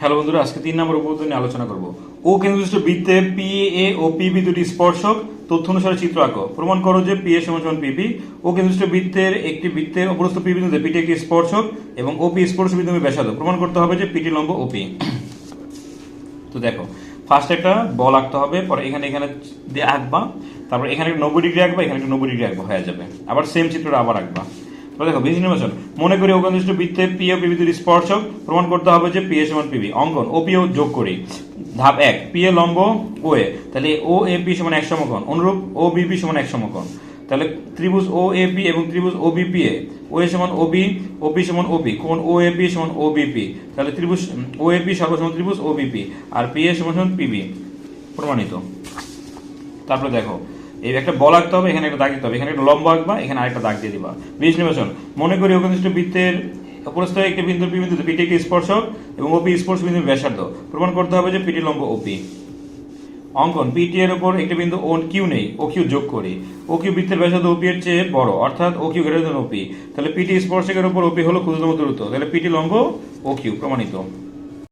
Hello বন্ধুরা, আজকে 3 নম্বর উপপাদ্য নিয়ে আলোচনা করব। ও কেন্দ্রবিশিষ্ট বৃত্তে পি এ ও পিবি দুটি স্পর্শক। তথ্য অনুসারে চিত্র আঁকো। প্রমাণ করো যে পি এ সমান সমান পিবি। ও কেন্দ্রবিশিষ্ট বৃত্তের একটি বৃত্তের অপরস্থ পি বিন্দুতে পিটি একটি স্পর্শক এবং ওপি স্পর্শ বিন্দু ব্যাসার্ধ। প্রমাণ করতে হবে যে পিটি লম্ব ওপি। তো দেখো, ফার্স্ট একটা বল আঁকতে হবে, পরে এখানে এখানে দিয়ে আঁকবা, তারপর এখানে 90 ডিগ্রি আঁকবা, এখানে 90 ডিগ্রি আঁকবা, হয়ে যাবে। আবার সেম চিত্রটা আবার আঁকবা। দেখো, বীজ নির্বাচন। মনে করি অকেন্দ্রিষ্ট বৃত্তে পি ও পিবি দুটি স্পর্শক। প্রমাণ করতে হবে যে পি এ সমান পিবি। অঙ্কন ও পি ও যোগ করি। ধাপ 1, পি এ লম্ব ও এ, তাহলে ও এ পি সমান এক সমকোণ। অনুরূপ ও বিপি সমান এক সমকোণ। তাহলে ত্রিভুজ ও এ পি এবং ত্রিভুজ ও বিপি এ, ও এ সমান ওবি, ওপি সমান ওপি, কোণ ও এ পি সমান ও বিপি। তাহলে ত্রিভুজ ও এ পি সর্বসমান ত্রিভুজ ও বিপি, আর পি এ সমান সমান পিবি। প্রমাণিত। তারপরে দেখো, এই একটা বল আঁকতে হবে, এখানে একটা দাগ দিতে হবে, এখানে একটা লম্ব আঁকবা, এখানে আরেকটা দাগ দিয়ে দিবা। বীজ নির্বাচন। মনে করি অকেন্দ্রিষ্ট বৃত্তের অপরস্থ একটি বিন্দু পি বিন্দুতে পিটি একটি স্পর্শক এবং ওপি স্পর্শ বিন্দুর ব্যাসার্ধ। প্রমাণ করতে হবে যে পিটি লম্ব ওপি। অঙ্কন, পিটি এর উপর একটি বিন্দু ও কিউ নেই, ও কিউ যোগ করি। ও কিউ বৃত্তের ব্যাসার্ধ ওপি এর চেয়ে বড়, অর্থাৎ ও কিউ গ্রেটার দেন ওপি। তাহলে পিটি স্পর্শকের উপর ওপি হলো ক্ষুদ্রতম দূরত্ব, তাহলে পিটি লম্ব ও কিউ। প্রমাণিত।